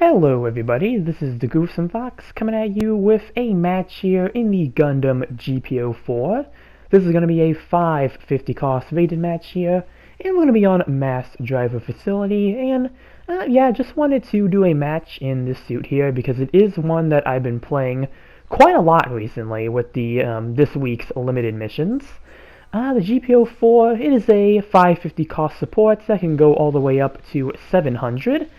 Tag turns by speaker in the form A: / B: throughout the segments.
A: Hello everybody, this is the Gruesome Fox coming at you with a match here in the Gundam GP04. This is going to be a 550 cost rated match here, and we're going to be on Mass Driver Facility, and yeah, just wanted to do a match in this suit here because it is one that I've been playing quite a lot recently with the this week's limited missions. The GP04, it is a 550 cost support that can go all the way up to 700.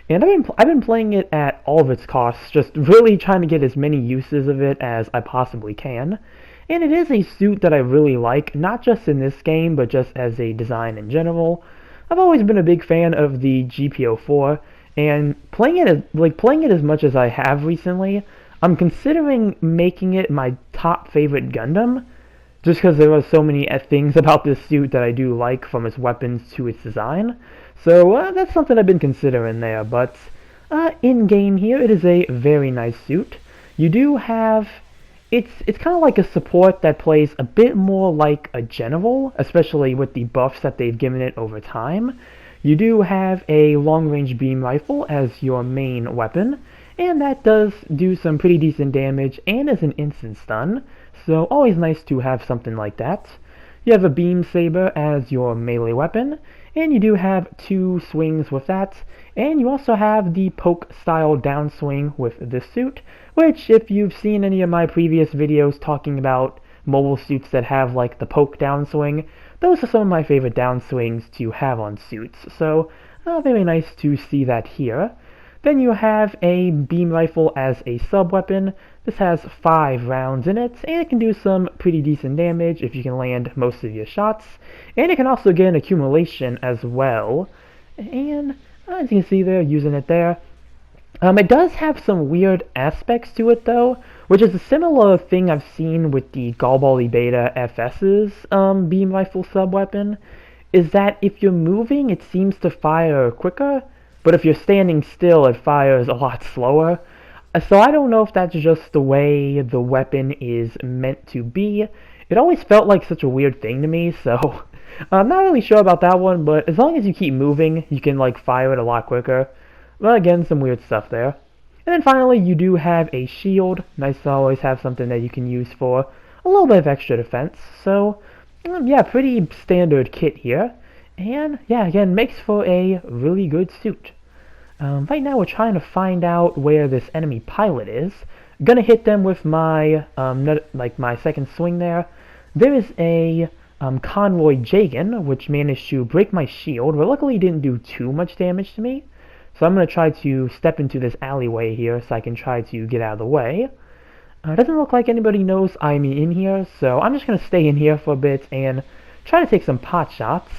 A: And I've been playing it at all of its costs, just really trying to get as many uses of it as I possibly can. And it is a suit that I really like, not just in this game, but just as a design in general. I've always been a big fan of the GP04, and playing it as much as I have recently, I'm considering making it my top favorite Gundam, just because there are so many things about this suit that I do like, from its weapons to its design. So that's something I've been considering there, but in-game here, it is a very nice suit. You do have, it's kind of like a support that plays a bit more like a general, especially with the buffs that they've given it over time. You do have a long-range beam rifle as your main weapon, and that does do some pretty decent damage and is an instant stun, so always nice to have something like that. You have a beam saber as your melee weapon, and you do have two swings with that, and you also have the poke style downswing with this suit, which if you've seen any of my previous videos talking about mobile suits that have like the poke downswing, those are some of my favorite downswings to have on suits, so very nice to see that here. Then you have a beam rifle as a sub-weapon. This has 5 rounds in it, and it can do some pretty decent damage if you can land most of your shots. And it can also get an accumulation as well. And as you can see there, using it there. It does have some weird aspects to it though, which is a similar thing I've seen with the Galbali Beta FS's beam rifle sub-weapon, is that if you're moving, it seems to fire quicker, but if you're standing still, it fires a lot slower. So I don't know if that's just the way the weapon is meant to be. It always felt like such a weird thing to me, so I'm not really sure about that one, but as long as you keep moving, you can like fire it a lot quicker. But again, some weird stuff there. And then finally, you do have a shield. Nice to always have something that you can use for a little bit of extra defense. So yeah, pretty standard kit here. And yeah, again, makes for a really good suit. Right now we're trying to find out where this enemy pilot is. Gonna hit them with my my second swing there. There is a convoy Jagan, which managed to break my shield, but luckily didn't do too much damage to me. So I'm gonna try to step into this alleyway here so I can try to get out of the way. It doesn't look like anybody knows I'm in here, so I'm just gonna stay in here for a bit and try to take some pot shots.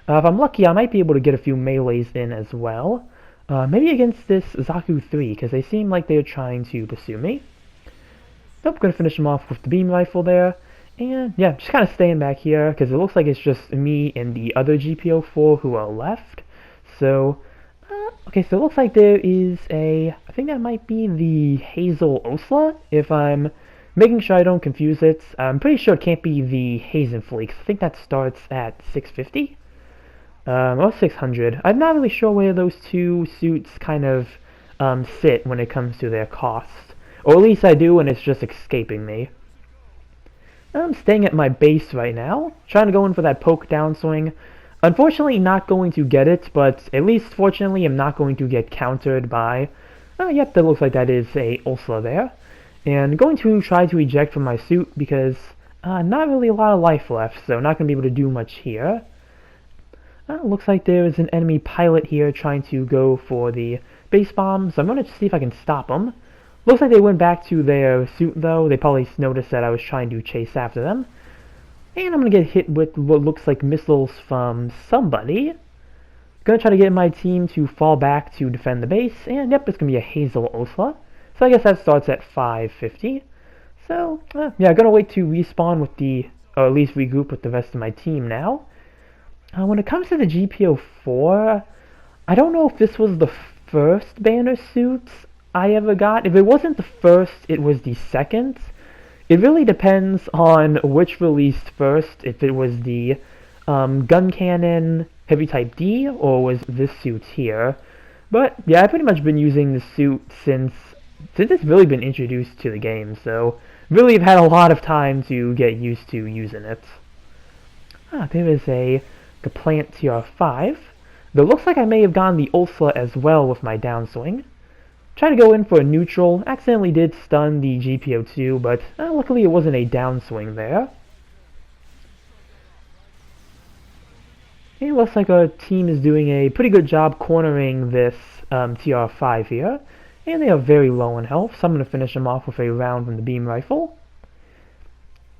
A: If I'm lucky, I might be able to get a few melees in as well. Maybe against this Zaku 3, because they seem like they're trying to pursue me. Nope, gonna finish them off with the beam rifle there. And yeah, just kind of staying back here, because it looks like it's just me and the other GP04 who are left. So, okay, so it looks like there is I think that might be the Hazel Osla, if I'm making sure I don't confuse it. I'm pretty sure it can't be the Hazenfleet, I think that starts at 650. Or 600. I'm not really sure where those two suits kind of sit when it comes to their cost. Or at least I do, and it's just escaping me. I'm staying at my base right now, trying to go in for that poke downswing. Unfortunately, not going to get it, but at least fortunately, I'm not going to get countered by... Oh, yep, that looks like that is a Ulsla there. And going to try to eject from my suit because not really a lot of life left, so not going to be able to do much here. Looks like there is an enemy pilot here trying to go for the base bomb, so I'm going to see if I can stop them. Looks like they went back to their suit though. They probably noticed that I was trying to chase after them. And I'm going to get hit with what looks like missiles from somebody. Going to try to get my team to fall back to defend the base, and yep, it's going to be a Hazel Osla. So I guess that starts at 550. So, yeah, going to wait to respawn with or at least regroup with the rest of my team now. When it comes to the GP04, I don't know if this was the first banner suit I ever got. If it wasn't the first, it was the second. It really depends on which released first, if it was the Gun Cannon Heavy Type D, or was this suit here. But yeah, I've pretty much been using the suit since it's really been introduced to the game, so really have had a lot of time to get used to using it. There is a plant TR5. Though it looks like I may have gone the Ulsa as well with my downswing. Tried to go in for a neutral, accidentally did stun the GP02, but luckily it wasn't a downswing there. It looks like our team is doing a pretty good job cornering this TR5 here. And they are very low in health, so I'm going to finish them off with a round from the beam rifle.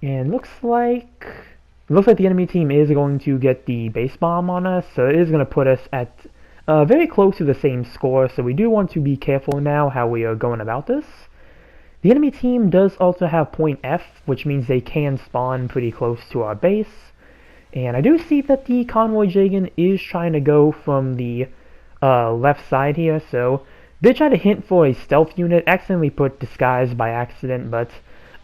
A: And looks like the enemy team is going to get the base bomb on us, so it is going to put us at very close to the same score, so we do want to be careful now how we are going about this. The enemy team does also have point F, which means they can spawn pretty close to our base. And I do see that the convoy Jagan is trying to go from the left side here, so did try to hint for a stealth unit, accidentally put disguise by accident, but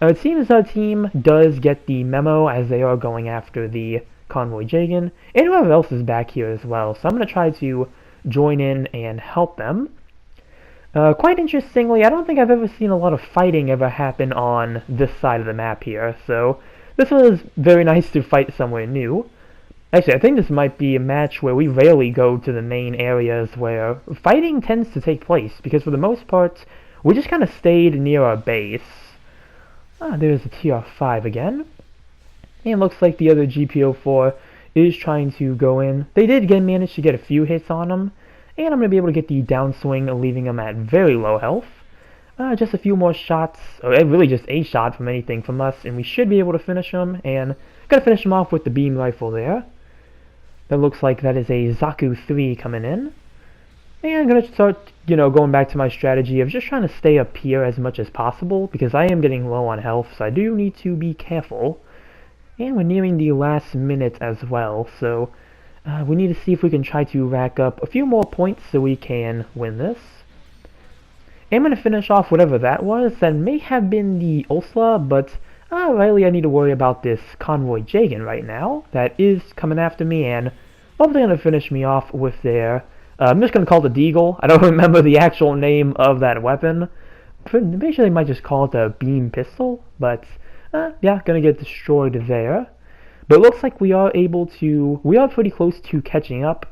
A: it seems our team does get the memo as they are going after the convoy Jagan, and whoever else is back here as well, so I'm going to try to join in and help them. Quite interestingly, I don't think I've ever seen a lot of fighting ever happen on this side of the map here, so this was very nice to fight somewhere new. Actually, I think this might be a match where we rarely go to the main areas where fighting tends to take place, because for the most part, we just kind of stayed near our base. There's a TR5 again. And it looks like the other GP04 is trying to go in. They did manage to get a few hits on him, and I'm going to be able to get the downswing, leaving him at very low health. Just a few more shots, or really just a shot from anything from us, and we should be able to finish him, and going to finish him off with the beam rifle there. That looks like that is a Zaku 3 coming in. And I'm going to start, going back to my strategy of just trying to stay up here as much as possible, because I am getting low on health, so I do need to be careful. And we're nearing the last minute as well, so we need to see if we can try to rack up a few more points so we can win this. I'm going to finish off whatever that was. That may have been the Ulsa, but really I need to worry about this convoy Jagan right now. That is coming after me, and hopefully going to finish me off with their... I'm just going to call it the Deagle. I don't remember the actual name of that weapon. Maybe they might just call it a beam pistol, but yeah, going to get destroyed there. But it looks like we are pretty close to catching up.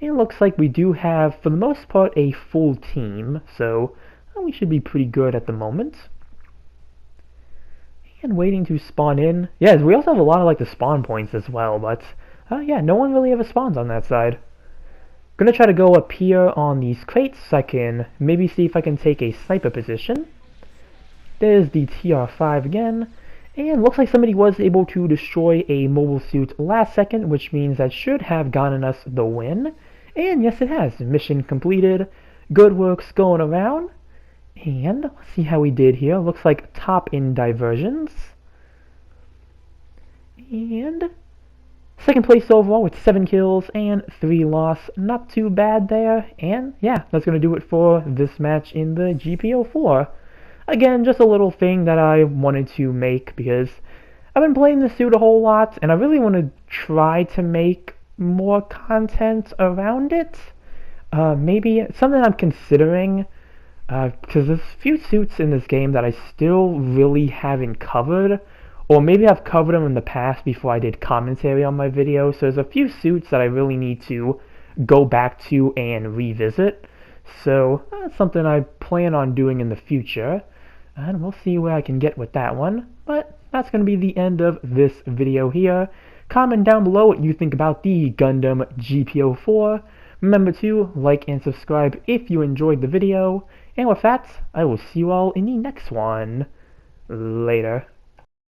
A: It looks like we do have, for the most part, a full team, so we should be pretty good at the moment. And waiting to spawn in. Yes, we also have a lot of the spawn points as well, but yeah, no one really ever spawns on that side. Gonna try to go up here on these crates so I can maybe see if I can take a sniper position. There's the TR5 again. And looks like somebody was able to destroy a mobile suit last second, which means that should have gotten us the win. And yes, it has. Mission completed. Good works going around. And let's see how we did here. Looks like top in diversions. And second place overall with 7 kills and 3 loss. Not too bad there. And yeah, that's going to do it for this match in the GP04. Again, just a little thing that I wanted to make because I've been playing the suit a whole lot, and I really want to try to make more content around it. Maybe it's something I'm considering, because there's a few suits in this game that I still really haven't covered, or maybe I've covered them in the past before I did commentary on my video, so there's a few suits that I really need to go back to and revisit. So that's something I plan on doing in the future. And we'll see where I can get with that one. But that's going to be the end of this video here. Comment down below what you think about the Gundam GP04. Remember to like and subscribe if you enjoyed the video. And with that, I will see you all in the next one. Later.